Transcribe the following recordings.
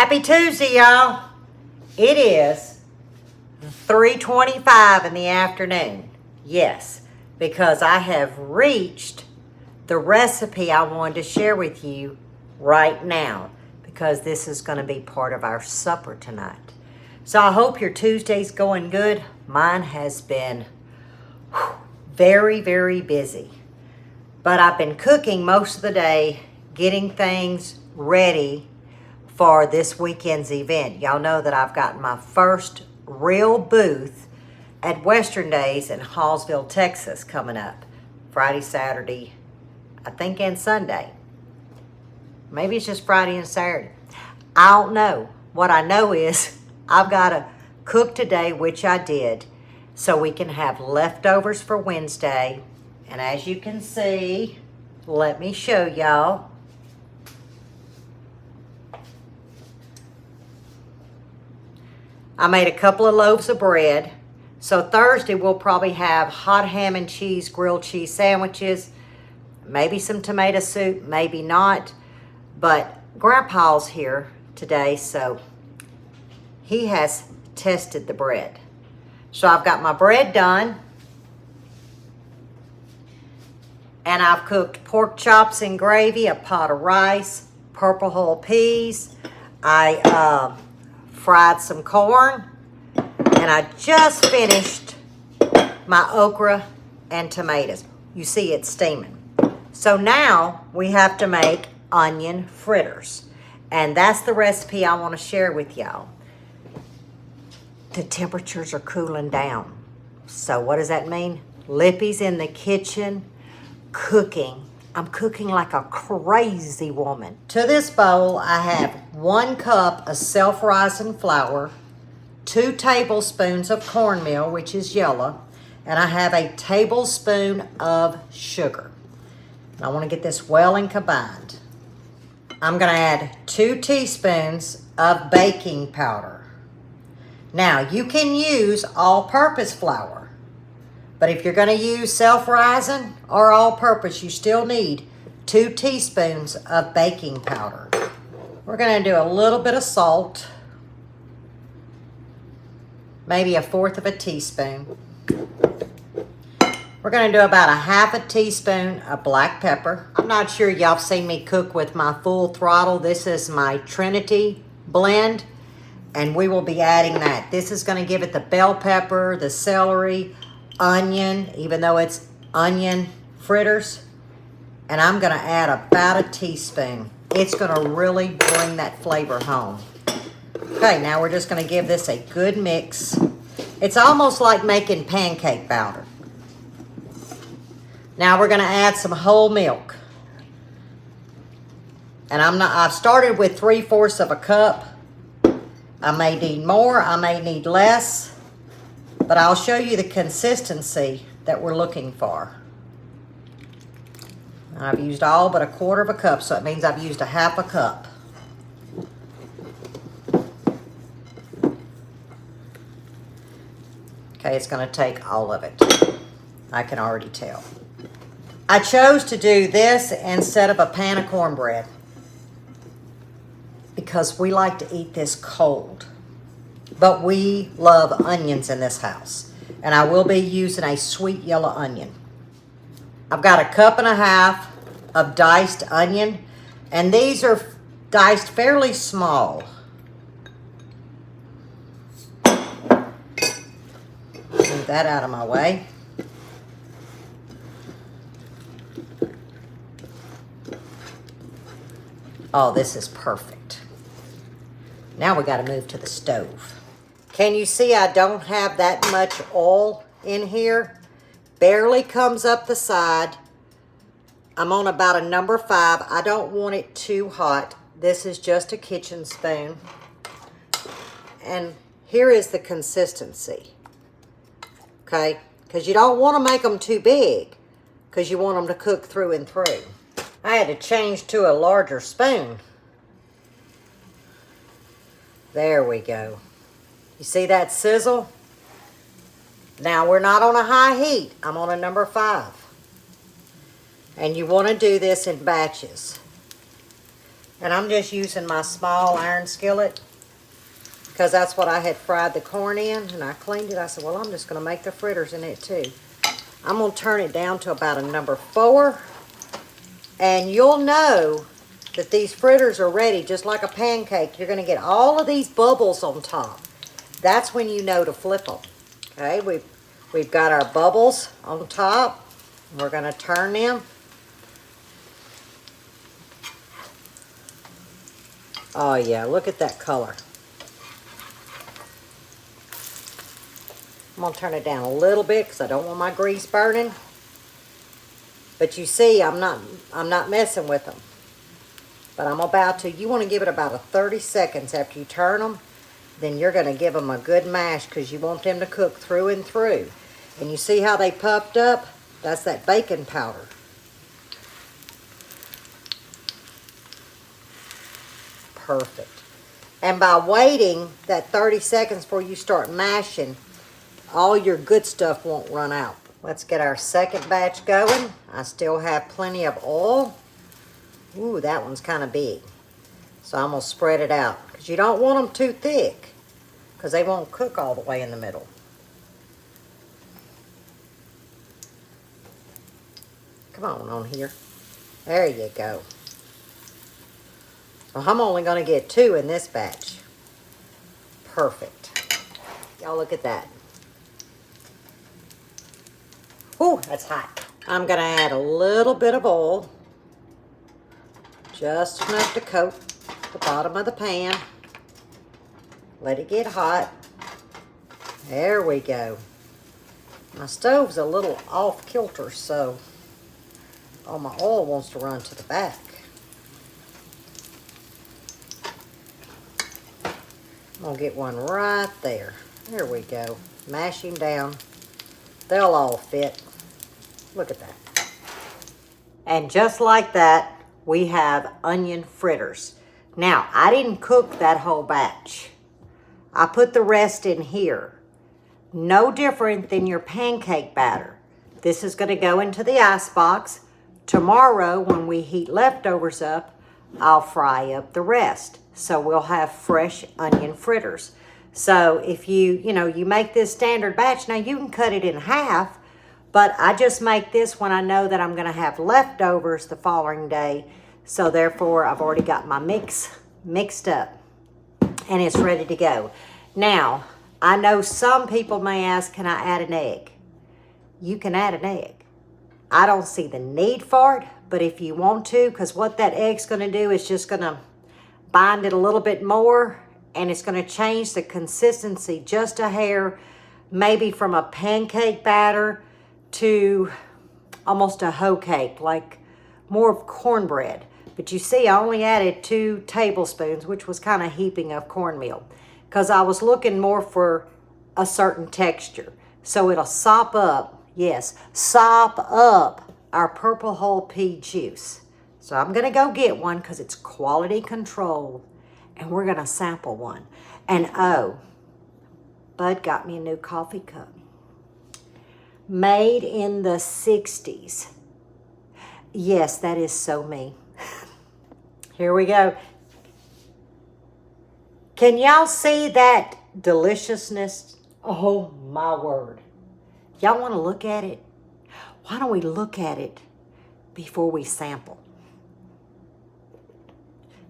Happy Tuesday, y'all. It is 3:25 in the afternoon. Yes, because I have reached the recipe I wanted to share with you right now, because this is going to be part of our supper tonight. So I hope your Tuesday's going good. Mine has been very, very busy. But I've been cooking most of the day, getting things ready for this weekend's event. Y'all know that I've got my first real booth at Western Days in Hallsville, Texas coming up. Friday, Saturday, I think, and Sunday. Maybe it's just Friday and Saturday. I don't know. What I know is I've got to cook today, which I did, so we can have leftovers for Wednesday. And as you can see, let me show y'all. I made a couple of loaves of bread. So Thursday we'll probably have hot ham and cheese, grilled cheese sandwiches, maybe some tomato soup, maybe not. But Grandpa's here today, so he has tested the bread. So I've got my bread done. And I've cooked pork chops and gravy, a pot of rice, purple hull peas. I fried some corn, and I just finished my okra and tomatoes. You see it's steaming. So now we have to make onion fritters, and that's the recipe I want to share with y'all. The temperatures are cooling down. So what does that mean? Lippy's in the kitchen cooking. I'm cooking like a crazy woman. To this bowl, I have 1 cup of self-rising flour, 2 tablespoons of cornmeal, which is yellow, and I have a tablespoon of sugar. And I want to get this well and combined. I'm going to add 2 teaspoons of baking powder. Now, you can use all-purpose flour. But if you're going to use self-rising or all-purpose, you still need 2 teaspoons of baking powder. We're going to do a little bit of salt, maybe 1/4 of a teaspoon. We're going to do about 1/2 teaspoon of black pepper. I'm not sure y'all have seen me cook with my full throttle. This is my Trinity blend, and we will be adding that. This is going to give it the bell pepper, the celery, onion, even though it's onion fritters, and I'm going to add about 1 teaspoon. It's going to really bring that flavor home. Okay, now we're just going to give this a good mix. It's almost like making pancake batter. Now we're going to add some whole milk, and I've started with 3/4 of a cup. I may need more, I may need less, but I'll show you the consistency that we're looking for. I've used all but 1/4 of a cup, so it means I've used 1/2 a cup. Okay, it's going to take all of it. I can already tell. I chose to do this instead of a pan of cornbread because we like to eat this cold. But we love onions in this house. And I will be using a sweet yellow onion. I've got 1.5 cups of diced onion. And these are diced fairly small. Move that out of my way. Oh, this is perfect. Now we got to move to the stove. Can you see I don't have that much oil in here? Barely comes up the side. I'm on about a number 5. I don't want it too hot. This is just a kitchen spoon. And here is the consistency. Okay? Because you don't want to make them too big, because you want them to cook through and through. I had to change to a larger spoon. There we go. You see that sizzle? Now we're not on a high heat. I'm on a number 5. And you want to do this in batches. And I'm just using my small iron skillet because that's what I had fried the corn in, and I cleaned it. I said, well, I'm just going to make the fritters in it too. I'm going to turn it down to about a number 4, and you'll know that these fritters are ready just like a pancake. You're going to get all of these bubbles on top. That's when you know to flip them. Okay, we've got our bubbles on top. We're going to turn them. Oh yeah, look at that color. I'm going to turn it down a little bit because I don't want my grease burning. But you see, I'm not messing with them. But I'm about to. You want to give it about 30 seconds after you turn them. Then you're going to give them a good mash because you want them to cook through and through. And you see how they puffed up? That's that baking powder. Perfect. And by waiting that 30 seconds before you start mashing, all your good stuff won't run out. Let's get our second batch going. I still have plenty of oil. Ooh, that one's kind of big. So I'm going to spread it out. Because you don't want them too thick. Because they won't cook all the way in the middle. Come on here. There you go. Well, I'm only going to get 2 in this batch. Perfect. Y'all look at that. Ooh, that's hot. I'm going to add a little bit of oil. Just enough to coat the bottom of the pan. Let it get hot. There we go. My stove's a little off kilter, so all my oil wants to run to the back. I'm going to get one right there. There we go. Mashing down. They'll all fit. Look at that. And just like that, we have onion fritters. Now, I didn't cook that whole batch. I put the rest in here. No different than your pancake batter. This is going to go into the ice box. Tomorrow, when we heat leftovers up, I'll fry up the rest. So we'll have fresh onion fritters. So if you make this standard batch, now you can cut it in half, but I just make this when I know that I'm going to have leftovers the following day. So therefore, I've already got my mix mixed up and it's ready to go. Now, I know some people may ask, can I add an egg? You can add an egg. I don't see the need for it, but if you want to, because what that egg's going to do is just going to bind it a little bit more, and it's going to change the consistency just a hair, maybe from a pancake batter to almost a hoe cake, like more of cornbread. But you see, I only added 2 tablespoons, which was kind of heaping of cornmeal, because I was looking more for a certain texture. So it'll sop up, yes, sop up our purple whole pea juice. So I'm going to go get one because it's quality control, and we're going to sample one. And oh, Bud got me a new coffee cup. Made in the 60s. Yes, that is so me. Here we go. Can y'all see that deliciousness? Oh, my word. Y'all want to look at it? Why don't we look at it before we sample?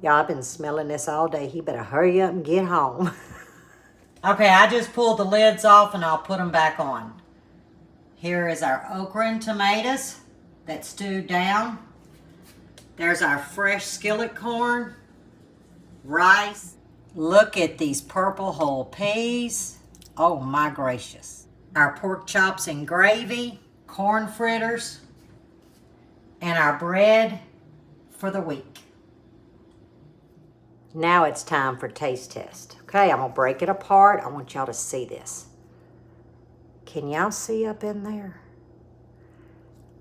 Y'all, I've been smelling this all day. He better hurry up and get home. Okay, I just pulled the lids off and I'll put them back on. Here is our okra and tomatoes that stewed down. There's our fresh skillet corn, rice. Look at these purple whole peas. Oh my gracious. Our pork chops and gravy, corn fritters, and our bread for the week. Now it's time for taste test. Okay, I'm gonna break it apart. I want y'all to see this. Can y'all see up in there?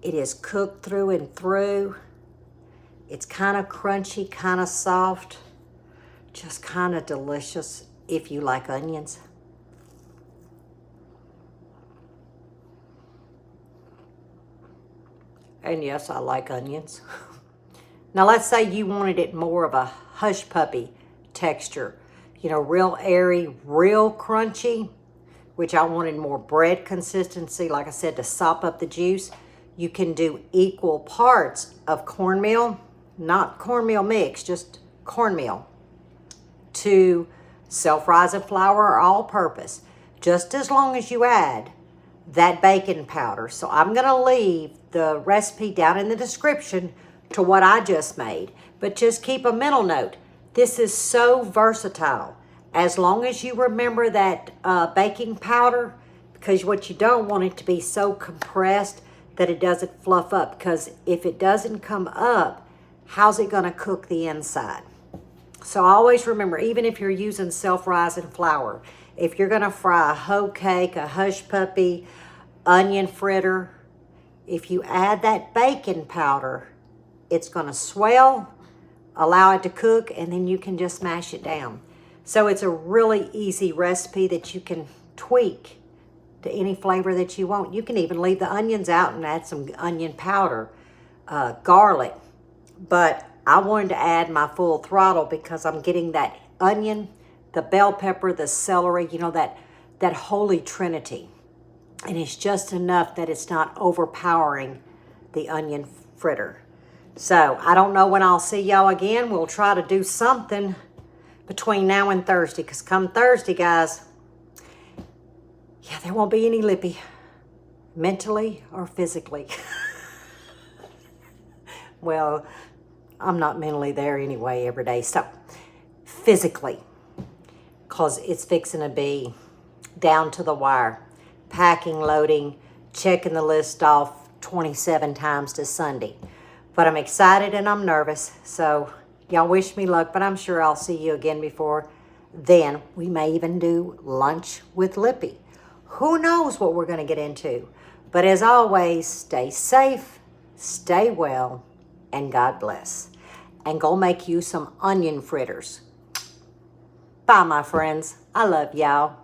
It is cooked through and through. It's kind of crunchy, kind of soft, just kind of delicious if you like onions. And yes, I like onions. Now let's say you wanted it more of a hush puppy texture, you know, real airy, real crunchy, which I wanted more bread consistency, like I said, to sop up the juice. You can do equal parts of cornmeal, not cornmeal mix, just cornmeal, to self-rising flour or all-purpose, just as long as you add that baking powder. So I'm going to leave the recipe down in the description to what I just made, but just keep a mental note. This is so versatile. As long as you remember that baking powder, because what you don't want it to be so compressed that it doesn't fluff up, because if it doesn't come up, how's it going to cook the inside? So always remember, even if you're using self-rising flour, if you're going to fry a hoe cake, a hush puppy, onion fritter, if you add that baking powder, it's going to swell, allow it to cook, and then you can just mash it down. So it's a really easy recipe that you can tweak to any flavor that you want. You can even leave the onions out and add some onion powder, garlic. But I wanted to add my full throttle because I'm getting that onion, the bell pepper, the celery, you know, that holy trinity. And it's just enough that it's not overpowering the onion fritter. So I don't know when I'll see y'all again. We'll try to do something between now and Thursday, because come Thursday, guys, yeah, there won't be any Lippy, mentally or physically. Well, I'm not mentally there anyway every day, so physically, because it's fixing to be down to the wire. Packing, loading, checking the list off 27 times to Sunday. But I'm excited and I'm nervous, so y'all wish me luck, but I'm sure I'll see you again before then. We may even do lunch with Lippy. Who knows what we're going to get into? But as always, stay safe, stay well, and God bless. And go make you some onion fritters. Bye, my friends. I love y'all.